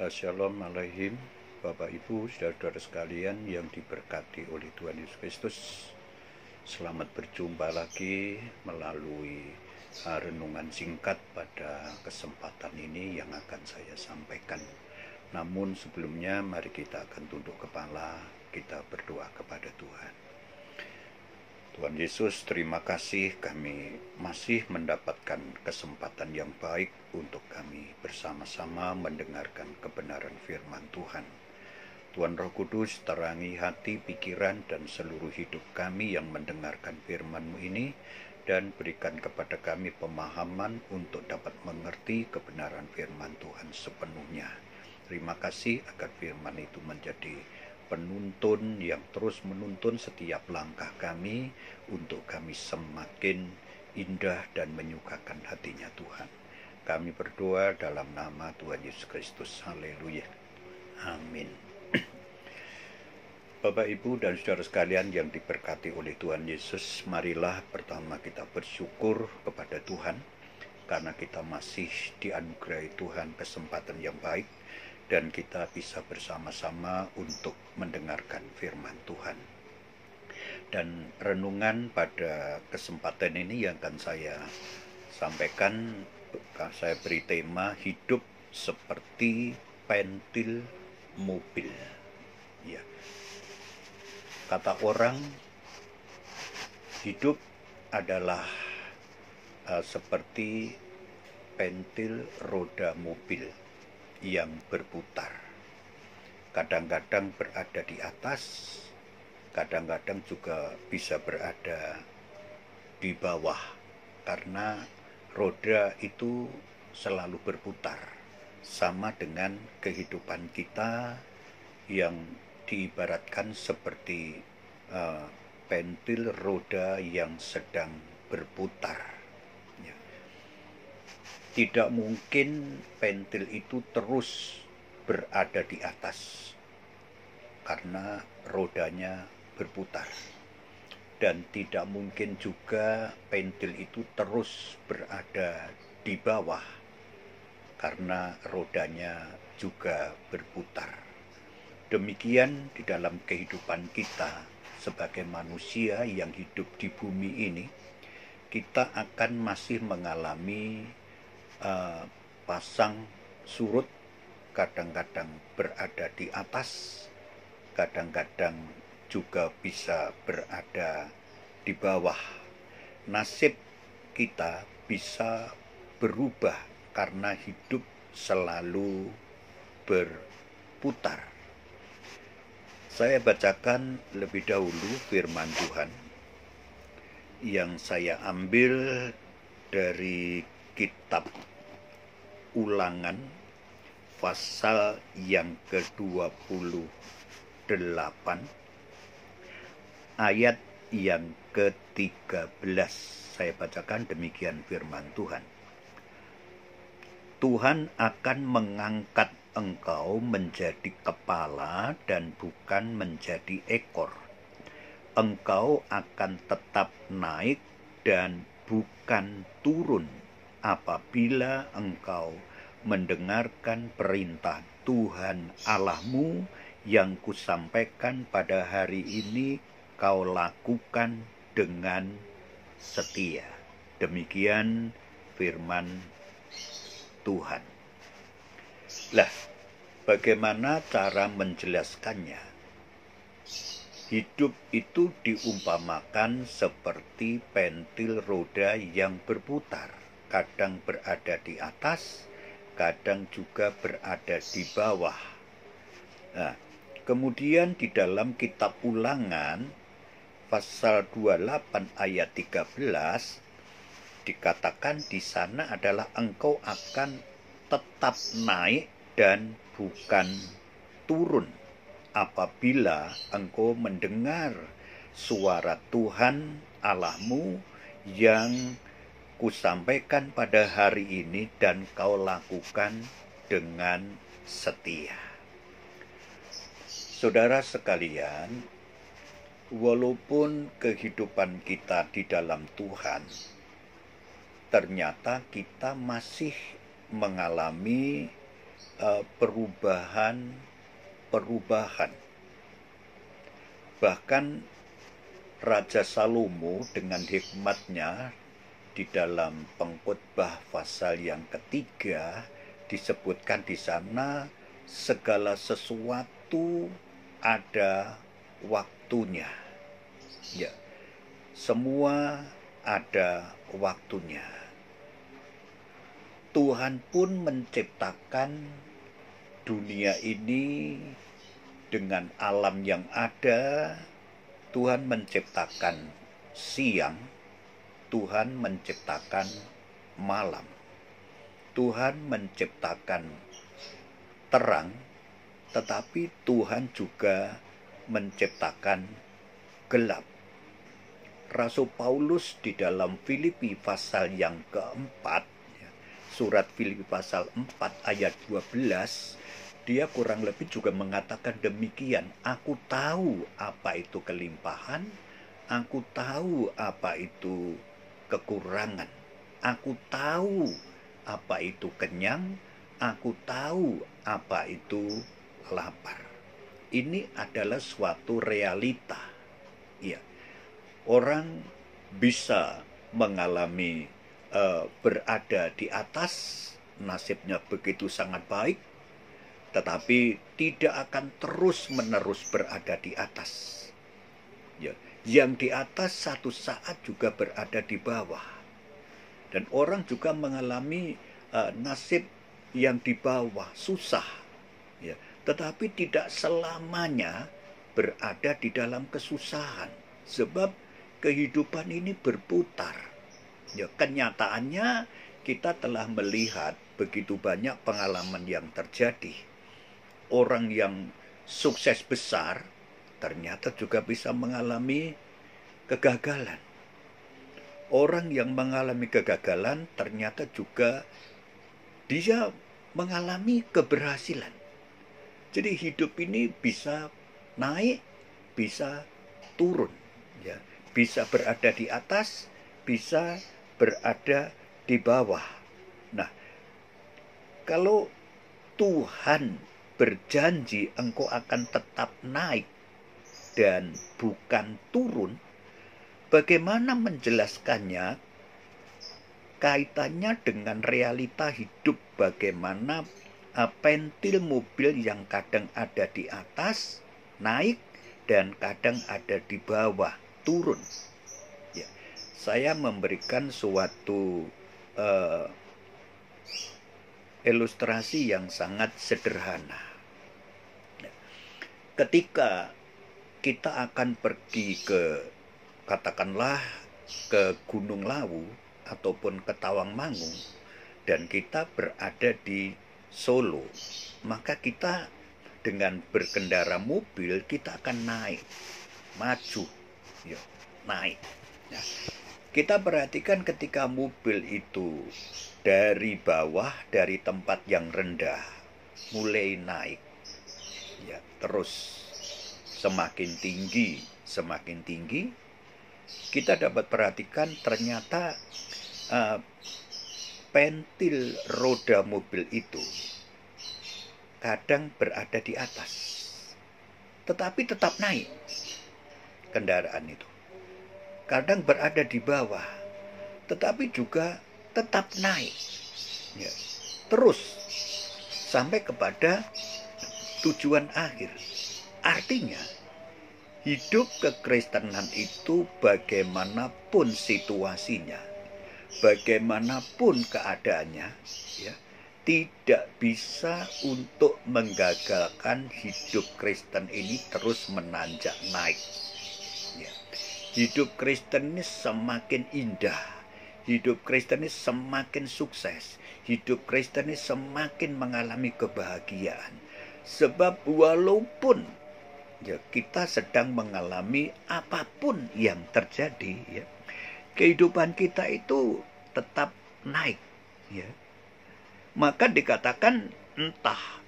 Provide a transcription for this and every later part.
Shalom alaihim, Bapak Ibu, saudara-saudara sekalian yang diberkati oleh Tuhan Yesus Kristus. Selamat berjumpa lagi melalui renungan singkat pada kesempatan ini yang akan saya sampaikan. Namun sebelumnya mari kita akan tunduk kepala, kita berdoa kepada Tuhan. Tuhan Yesus, terima kasih kami masih mendapatkan kesempatan yang baik untuk kami bersama-sama mendengarkan kebenaran firman Tuhan. Tuhan Roh Kudus, terangi hati, pikiran, dan seluruh hidup kami yang mendengarkan firman-Mu ini, dan berikan kepada kami pemahaman untuk dapat mengerti kebenaran firman Tuhan sepenuhnya. Terima kasih agar firman itu menjadi penuntun yang terus menuntun setiap langkah kami untuk kami semakin indah dan menyukakan hatinya Tuhan. Kami berdoa dalam nama Tuhan Yesus Kristus. Haleluya. Amin. Bapak, Ibu, dan saudara sekalian yang diberkati oleh Tuhan Yesus, marilah pertama kita bersyukur kepada Tuhan karena kita masih dianugerahi Tuhan kesempatan yang baik dan kita bisa bersama-sama untuk mendengarkan firman Tuhan. Dan renungan pada kesempatan ini yang akan saya sampaikan, saya beri tema hidup seperti pentil mobil. Ya. Kata orang, hidup adalah seperti pentil roda mobil yang berputar. Kadang-kadang berada di atas, kadang-kadang juga bisa berada di bawah, karena roda itu selalu berputar, sama dengan kehidupan kita yang diibaratkan seperti pentil roda yang sedang berputar. Tidak mungkin pentil itu terus berada di atas karena rodanya berputar. Dan tidak mungkin juga pentil itu terus berada di bawah karena rodanya juga berputar. Demikian di dalam kehidupan kita sebagai manusia yang hidup di bumi ini, kita akan masih mengalami pasang surut, kadang-kadang berada di atas, kadang-kadang juga bisa berada di bawah. Nasib kita bisa berubah karena hidup selalu berputar. Saya bacakan lebih dahulu firman Tuhan yang saya ambil dari kitab Ulangan pasal yang ke-28 ayat yang ke-13. Saya bacakan demikian firman Tuhan. Tuhan akan mengangkat engkau menjadi kepala dan bukan menjadi ekor. Engkau akan tetap naik dan bukan turun apabila engkau mendengarkan perintah Tuhan Allahmu yang kusampaikan pada hari ini, kau lakukan dengan setia. Demikian firman Tuhan. Lah, bagaimana cara menjelaskannya? Hidup itu diumpamakan seperti pentil roda yang berputar. Kadang berada di atas, kadang juga berada di bawah. Nah, kemudian di dalam kitab Ulangan pasal 28 ayat 13 dikatakan di sana adalah engkau akan tetap naik dan bukan turun apabila engkau mendengar suara Tuhan Allahmu yang kusampaikan pada hari ini dan kau lakukan dengan setia. Saudara sekalian, walaupun kehidupan kita di dalam Tuhan, ternyata kita masih mengalami perubahan. Bahkan Raja Salomo dengan hikmatnya di dalam Pengkhotbah pasal yang ketiga disebutkan di sana segala sesuatu ada waktunya. Ya, semua ada waktunya. Tuhan pun menciptakan dunia ini dengan alam yang ada. Tuhan menciptakan siang, Tuhan menciptakan malam, Tuhan menciptakan terang, tetapi Tuhan juga menciptakan gelap. Rasul Paulus di dalam Filipi pasal yang keempat, surat Filipi pasal 4 ayat 12, dia kurang lebih juga mengatakan demikian. Aku tahu apa itu kelimpahan, aku tahu apa itu kekurangan, aku tahu apa itu kenyang, aku tahu apa itu lapar. Ini adalah suatu realita. Ya, orang bisa mengalami berada di atas, nasibnya begitu sangat baik, tetapi tidak akan terus-menerus berada di atas. Ya, yang di atas satu saat juga berada di bawah. Dan orang juga mengalami nasib yang di bawah, susah. Ya, tetapi tidak selamanya berada di dalam kesusahan. Sebab kehidupan ini berputar. Ya, kenyataannya kita telah melihat begitu banyak pengalaman yang terjadi. Orang yang sukses besar ternyata juga bisa mengalami kegagalan. Orang yang mengalami kegagalan ternyata juga dia mengalami keberhasilan. Jadi hidup ini bisa naik, bisa turun, ya. Bisa berada di atas, bisa berada di bawah. Nah, kalau Tuhan berjanji engkau akan tetap naik dan bukan turun, bagaimana menjelaskannya? Kaitannya dengan realita hidup, bagaimana pentil mobil yang kadang ada di atas naik dan kadang ada di bawah turun. Ya, saya memberikan suatu ilustrasi yang sangat sederhana. Ketika kita akan pergi ke, katakanlah, ke Gunung Lawu ataupun ke Tawangmangu, dan kita berada di Solo, maka kita dengan berkendara mobil kita akan naik, maju, ya, naik. Ya. Kita perhatikan ketika mobil itu dari bawah, dari tempat yang rendah, mulai naik, ya, terus semakin tinggi, kita dapat perhatikan ternyata pentil roda mobil itu kadang berada di atas, tetapi tetap naik kendaraan itu. Kadang berada di bawah, tetapi juga tetap naik, ya, terus sampai kepada tujuan akhir. Artinya, hidup kekristenan itu bagaimanapun situasinya, bagaimanapun keadaannya, ya, tidak bisa untuk menggagalkan hidup Kristen ini terus menanjak naik. Ya. Hidup Kristen ini semakin indah, hidup Kristen ini semakin sukses, hidup Kristen ini semakin mengalami kebahagiaan. Sebab walaupun, ya, kita sedang mengalami apapun yang terjadi, ya, kehidupan kita itu tetap naik, ya. Maka dikatakan entah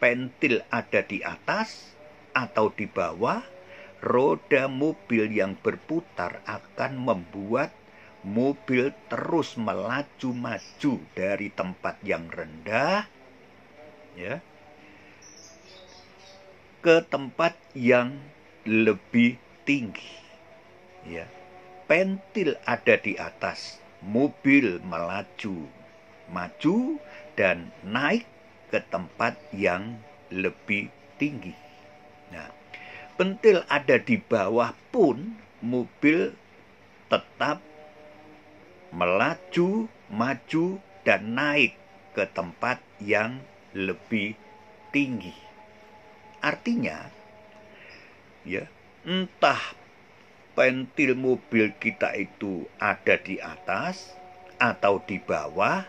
pentil ada di atas atau di bawah, roda mobil yang berputar akan membuat mobil terus melaju maju dari tempat yang rendah ya, ke tempat yang lebih tinggi, ya. Pentil ada di atas, mobil maju dan naik ke tempat yang lebih tinggi. Nah, pentil ada di bawah pun mobil tetap maju dan naik ke tempat yang lebih tinggi. Artinya, ya, entah pentil mobil kita itu ada di atas atau di bawah,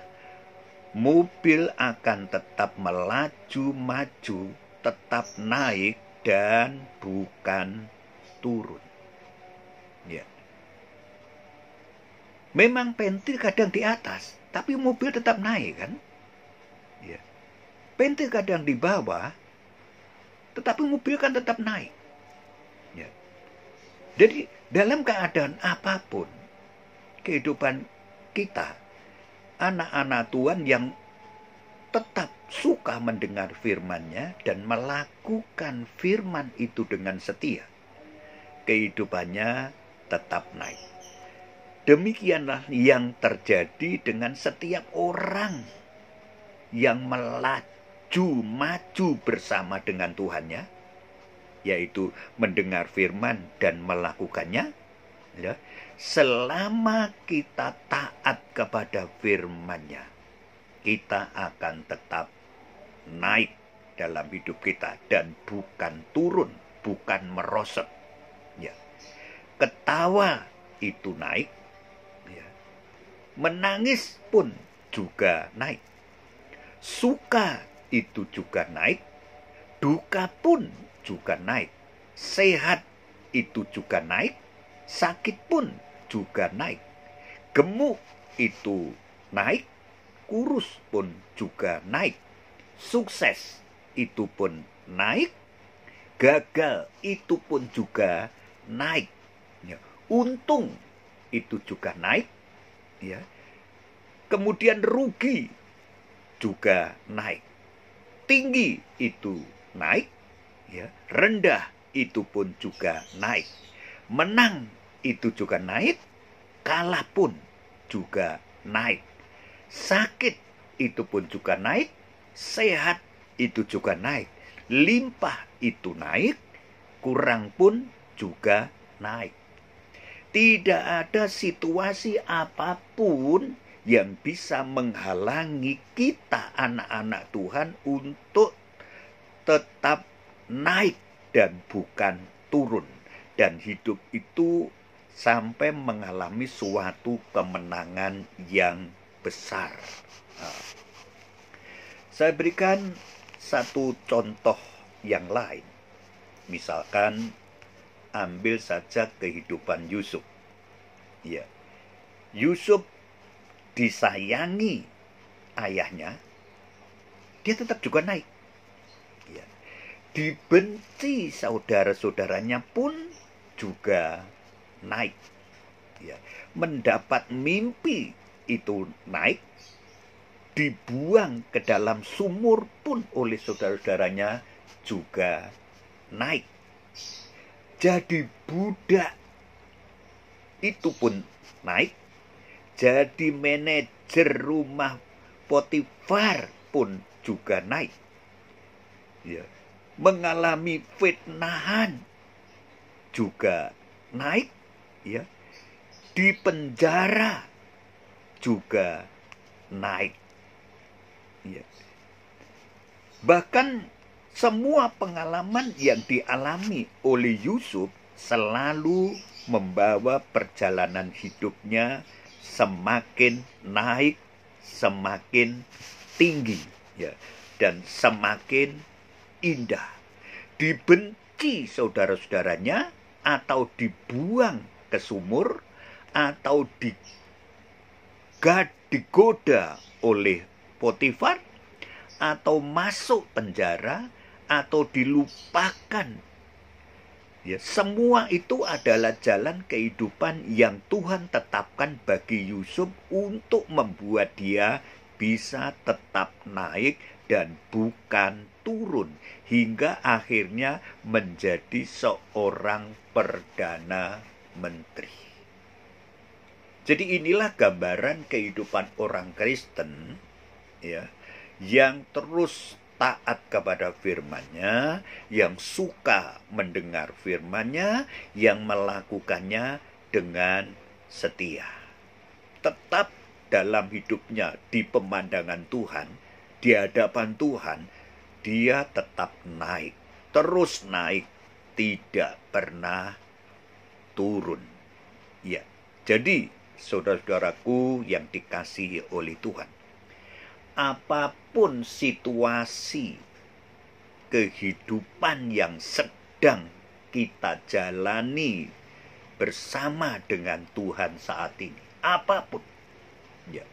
mobil akan tetap maju, tetap naik dan bukan turun. Ya. Memang pentil kadang di atas, tapi mobil tetap naik, kan? Ya. Pentil kadang di bawah, tetapi mobil kan tetap naik. Ya. Jadi dalam keadaan apapun kehidupan kita, anak-anak Tuhan yang tetap suka mendengar firman-Nya dan melakukan firman itu dengan setia, kehidupannya tetap naik. Demikianlah yang terjadi dengan setiap orang yang maju bersama dengan Tuhannya, yaitu mendengar firman dan melakukannya. Ya, selama kita taat kepada firman-Nya, kita akan tetap naik dalam hidup kita dan bukan turun, bukan merosot. Ya. Ketawa itu naik, ya. Menangis pun juga naik. Suka itu juga naik, duka pun juga naik. Sehat itu juga naik, sakit pun juga naik. Gemuk itu naik, kurus pun juga naik. Sukses itu pun naik, gagal itu pun juga naik. Ya. Untung itu juga naik, ya. Kemudian rugi juga naik. Tinggi itu naik, ya. Rendah itu pun juga naik. Menang itu juga naik, kalah pun juga naik. Sakit itu pun juga naik, sehat itu juga naik. Limpah itu naik, kurang pun juga naik. Tidak ada situasi apapun yang bisa menghalangi kita anak-anak Tuhan untuk tetap naik dan bukan turun. Dan hidup itu sampai mengalami suatu kemenangan yang besar. Nah, saya berikan satu contoh yang lain. Misalkan ambil saja kehidupan Yusuf. Ya. Yusuf disayangi ayahnya, dia tetap juga naik. Ya. Dibenci saudara-saudaranya pun juga naik. Ya. Mendapat mimpi itu naik, dibuang ke dalam sumur pun oleh saudara-saudaranya juga naik. Jadi budak itu pun naik. Jadi manajer rumah Potifar pun juga naik. Ya. Mengalami fitnahan juga naik. Ya. Di penjara juga naik. Ya. Bahkan semua pengalaman yang dialami oleh Yusuf selalu membawa perjalanan hidupnya semakin naik, semakin tinggi, ya, dan semakin indah. Dibenci saudara-saudaranya, atau dibuang ke sumur, atau digoda oleh Potifar, atau masuk penjara, atau dilupakan. Ya, semua itu adalah jalan kehidupan yang Tuhan tetapkan bagi Yusuf untuk membuat dia bisa tetap naik dan bukan turun, hingga akhirnya menjadi seorang perdana menteri. Jadi inilah gambaran kehidupan orang Kristen, ya, yang terus taat kepada firman-Nya, yang suka mendengar firman-Nya, yang melakukannya dengan setia. Tetap dalam hidupnya di pemandangan Tuhan, di hadapan Tuhan, dia tetap naik, terus naik, tidak pernah turun. Ya, jadi saudara-saudaraku yang dikasihi oleh Tuhan, apapun situasi kehidupan yang sedang kita jalani bersama dengan Tuhan saat ini, apapun, ya,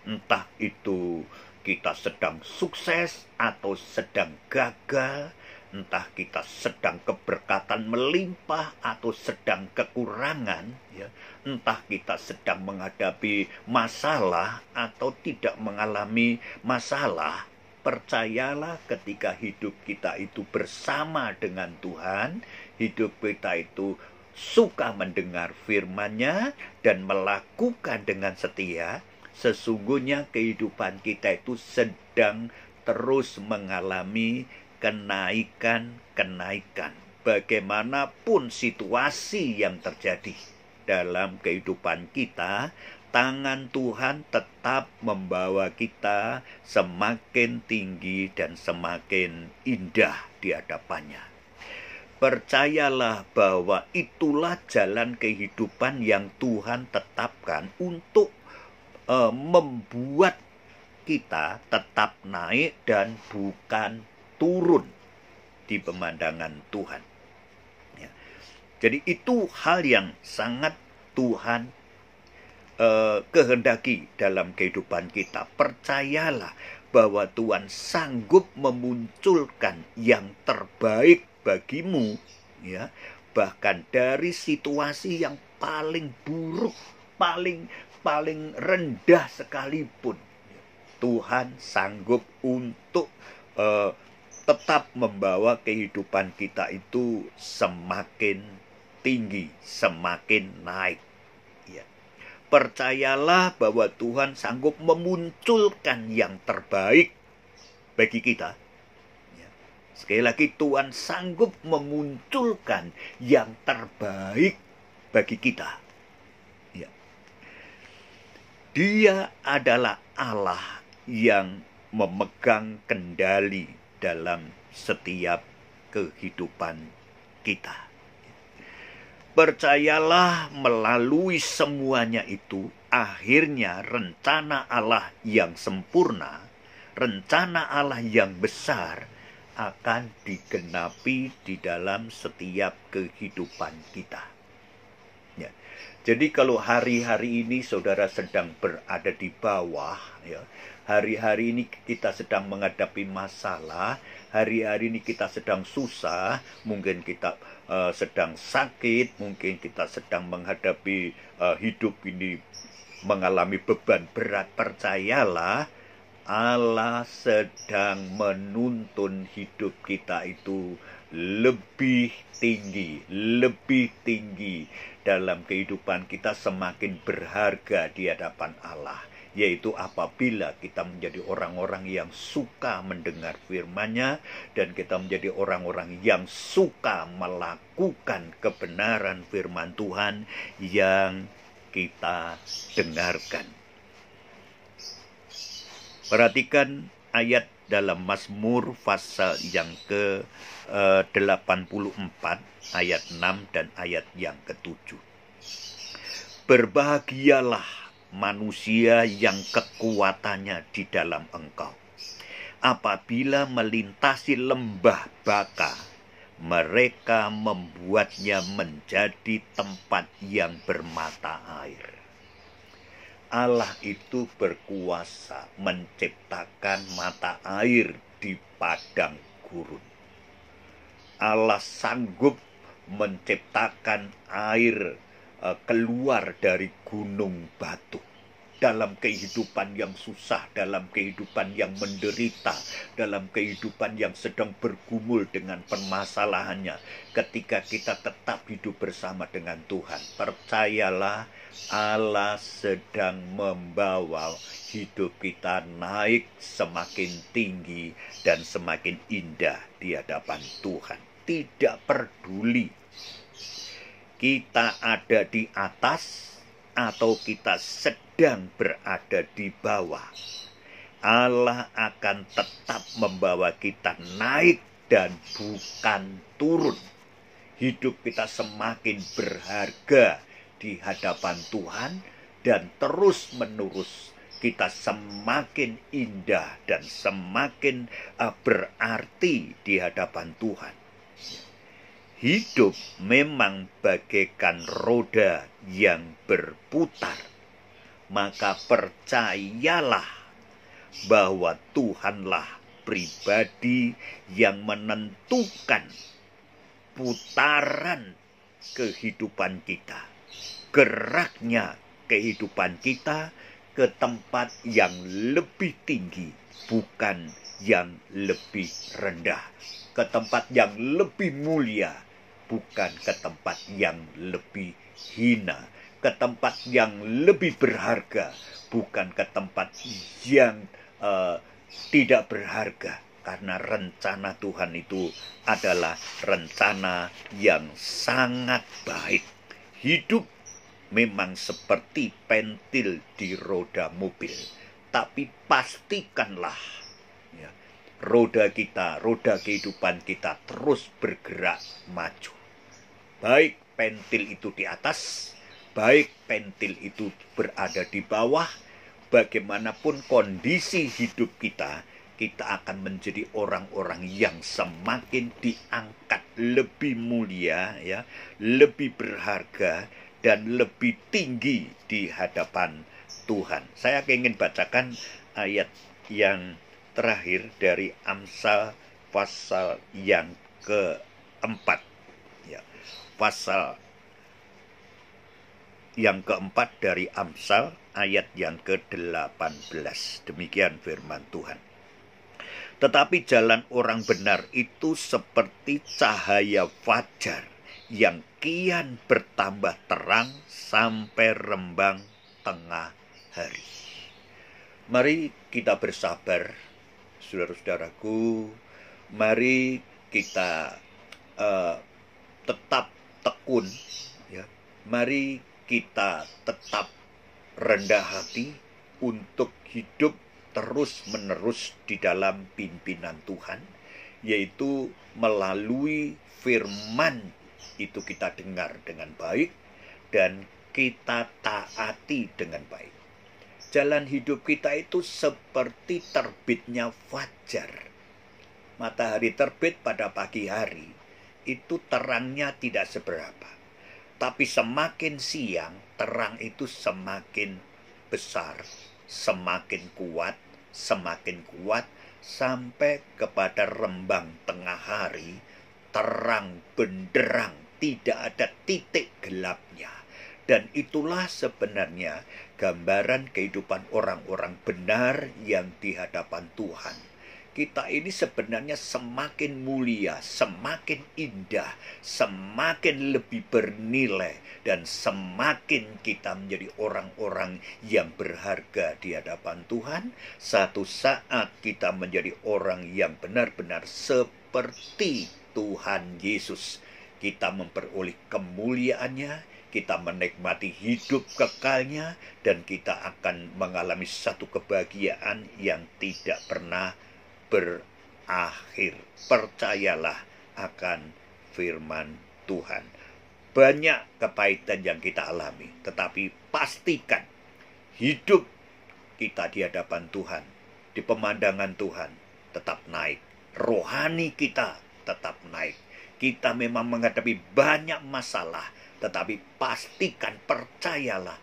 entah itu kita sedang sukses atau sedang gagal, entah kita sedang keberkatan melimpah atau sedang kekurangan, ya, entah kita sedang menghadapi masalah atau tidak mengalami masalah, percayalah ketika hidup kita itu bersama dengan Tuhan, hidup kita itu suka mendengar firman-Nya dan melakukan dengan setia, sesungguhnya kehidupan kita itu sedang terus mengalami kenaikan-kenaikan. Bagaimanapun situasi yang terjadi dalam kehidupan kita, tangan Tuhan tetap membawa kita semakin tinggi dan semakin indah di hadapannya. Percayalah bahwa itulah jalan kehidupan yang Tuhan tetapkan untuk membuat kita tetap naik dan bukan turun di pemandangan Tuhan. Ya. Jadi itu hal yang sangat Tuhan kehendaki dalam kehidupan kita. Percayalah bahwa Tuhan sanggup memunculkan yang terbaik bagimu, ya, bahkan dari situasi yang paling buruk, paling rendah sekalipun, Tuhan sanggup untuk tetap membawa kehidupan kita itu semakin tinggi, semakin naik. Ya. Percayalah bahwa Tuhan sanggup memunculkan yang terbaik bagi kita. Ya. Sekali lagi, Tuhan sanggup memunculkan yang terbaik bagi kita. Dia adalah Allah yang memegang kendali dalam setiap kehidupan kita. Percayalah melalui semuanya itu, akhirnya rencana Allah yang sempurna, rencana Allah yang besar akan digenapi di dalam setiap kehidupan kita. Ya. Jadi kalau hari-hari ini saudara sedang berada di bawah, ya, hari-hari ini kita sedang menghadapi masalah, hari-hari ini kita sedang susah, mungkin kita sedang sakit, mungkin kita sedang menghadapi hidup ini mengalami beban berat, percayalah Allah sedang menuntun hidup kita itu lebih tinggi dalam kehidupan kita, semakin berharga di hadapan Allah, yaitu apabila kita menjadi orang-orang yang suka mendengar firman-Nya dan kita menjadi orang-orang yang suka melakukan kebenaran firman Tuhan yang kita dengarkan. Perhatikan ayat dalam Mazmur pasal yang ke-84 ayat 6 dan ayat yang ke-7. Berbahagialah manusia yang kekuatannya di dalam Engkau. Apabila melintasi lembah baka, mereka membuatnya menjadi tempat yang bermata air. Allah itu berkuasa menciptakan mata air di padang gurun. Allah sanggup menciptakan air keluar dari gunung batu dalam kehidupan yang susah, dalam kehidupan yang menderita, dalam kehidupan yang sedang bergumul dengan permasalahannya. Ketika kita tetap hidup bersama dengan Tuhan, percayalah Allah sedang membawa hidup kita naik semakin tinggi dan semakin indah di hadapan Tuhan. Tidak peduli kita ada di atas atau kita sedang berada di bawah, Allah akan tetap membawa kita naik dan bukan turun. Hidup kita semakin berharga di hadapan Tuhan dan terus menerus kita semakin indah dan semakin berarti di hadapan Tuhan. Hidup memang bagaikan roda yang berputar. Maka percayalah bahwa Tuhanlah pribadi yang menentukan putaran kehidupan kita. Geraknya kehidupan kita ke tempat yang lebih tinggi, bukan yang lebih rendah. Ke tempat yang lebih mulia, bukan ke tempat yang lebih hina. Ke tempat yang lebih berharga, bukan ke tempat yang tidak berharga. Karena rencana Tuhan itu adalah rencana yang sangat baik. Hidup memang seperti pentil di roda mobil. Tapi pastikanlah ya, roda kita, roda kehidupan kita terus bergerak maju. Baik pentil itu di atas, baik pentil itu berada di bawah, bagaimanapun kondisi hidup kita, kita akan menjadi orang-orang yang semakin diangkat, lebih mulia, ya, lebih berharga, dan lebih tinggi di hadapan Tuhan. Saya ingin bacakan ayat yang terakhir dari Amsal pasal yang keempat. Ya, pasal yang keempat dari Amsal ayat yang ke-18. Demikian firman Tuhan. Tetapi jalan orang benar itu seperti cahaya fajar yang kian bertambah terang sampai rembang tengah hari. Mari kita bersabar, saudara-saudaraku. Mari kita tetap tekun, ya. Mari kita tetap rendah hati untuk hidup terus-menerus di dalam pimpinan Tuhan, yaitu melalui firman itu kita dengar dengan baik dan kita taati dengan baik. Jalan hidup kita itu seperti terbitnya fajar. Matahari terbit pada pagi hari, itu terangnya tidak seberapa. Tapi semakin siang, terang itu semakin besar, semakin kuat, sampai kepada rembang tengah hari, terang benderang, tidak ada titik gelapnya. Dan itulah sebenarnya gambaran kehidupan orang-orang benar yang di hadapan Tuhan. Kita ini sebenarnya semakin mulia, semakin indah, semakin lebih bernilai, dan semakin kita menjadi orang-orang yang berharga di hadapan Tuhan. Satu saat kita menjadi orang yang benar-benar seperti Tuhan Yesus. Kita memperoleh kemuliaannya, kita menikmati hidup kekalnya, dan kita akan mengalami satu kebahagiaan yang tidak pernah berakhir. Percayalah akan firman Tuhan. Banyak kepahitan yang kita alami, tetapi pastikan hidup kita di hadapan Tuhan, di pemandangan Tuhan, tetap naik. Rohani kita tetap naik. Kita memang menghadapi banyak masalah, tetapi pastikan, percayalah,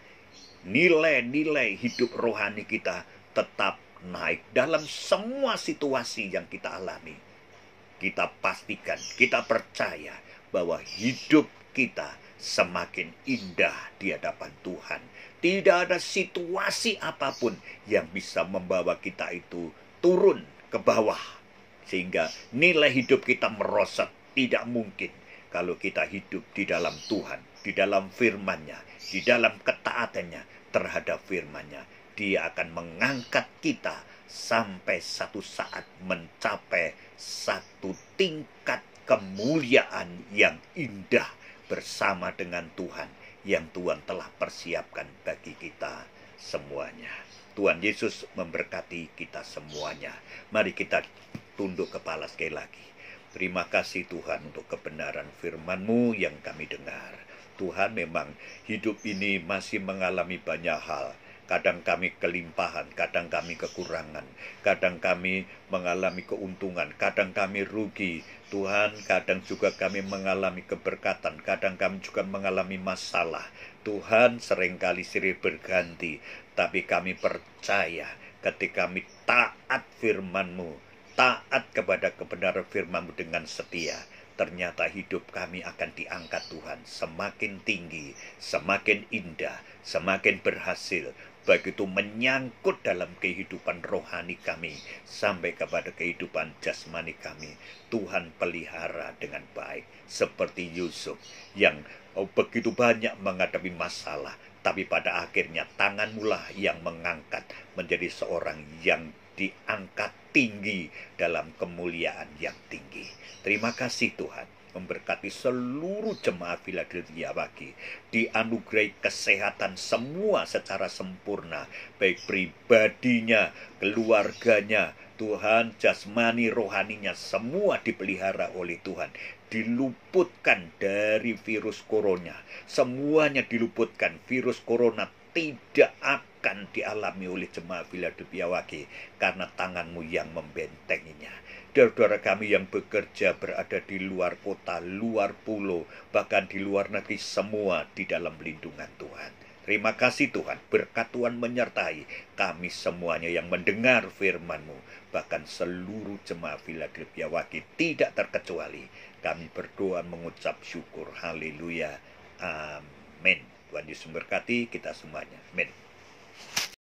nilai-nilai hidup rohani kita tetap naik dalam semua situasi yang kita alami. Kita pastikan, kita percaya bahwa hidup kita semakin indah di hadapan Tuhan. Tidak ada situasi apapun yang bisa membawa kita itu turun ke bawah, sehingga nilai hidup kita merosot. Tidak mungkin kalau kita hidup di dalam Tuhan, di dalam firman-Nya, di dalam ketaatannya terhadap firman-Nya. Dia akan mengangkat kita sampai satu saat mencapai satu tingkat kemuliaan yang indah bersama dengan Tuhan yang Tuhan telah persiapkan bagi kita semuanya. Tuhan Yesus memberkati kita semuanya. Mari kita tunduk kepala sekali lagi. Terima kasih Tuhan untuk kebenaran firman-Mu yang kami dengar. Tuhan, memang hidup ini masih mengalami banyak hal. Kadang kami kelimpahan, kadang kami kekurangan, kadang kami mengalami keuntungan, kadang kami rugi. Tuhan, kadang juga kami mengalami keberkatan, kadang kami juga mengalami masalah. Tuhan, seringkali silih berganti, tapi kami percaya ketika kami taat firman-Mu, taat kepada kebenaran firman-Mu dengan setia, ternyata hidup kami akan diangkat Tuhan semakin tinggi, semakin indah, semakin berhasil, begitu menyangkut dalam kehidupan rohani kami sampai kepada kehidupan jasmani kami. Tuhan pelihara dengan baik, seperti Yusuf yang begitu banyak menghadapi masalah, tapi pada akhirnya tangan-Mu lah yang mengangkat menjadi seorang yang diangkat tinggi dalam kemuliaan yang tinggi. Terima kasih Tuhan, memberkati seluruh jemaat Philadelphia bagi dianugerahi kesehatan semua secara sempurna, baik pribadinya, keluarganya, Tuhan, jasmani, rohaninya, semua dipelihara oleh Tuhan, diluputkan dari virus corona. Semuanya diluputkan. Virus corona tidak akan dialami oleh jemaat Philadelphia Wage karena tangan-Mu yang membentenginya. Saudara kami yang bekerja berada di luar kota, luar pulau, bahkan di luar negeri, semua di dalam lindungan Tuhan. Terima kasih Tuhan, berkat Tuhan menyertai kami semuanya yang mendengar firman-Mu, bahkan seluruh jemaat Philadelphia Wage tidak terkecuali. Kami berdoa mengucap syukur. Haleluya. Amin. Tuhan Yesus memberkati kita semuanya. Amin.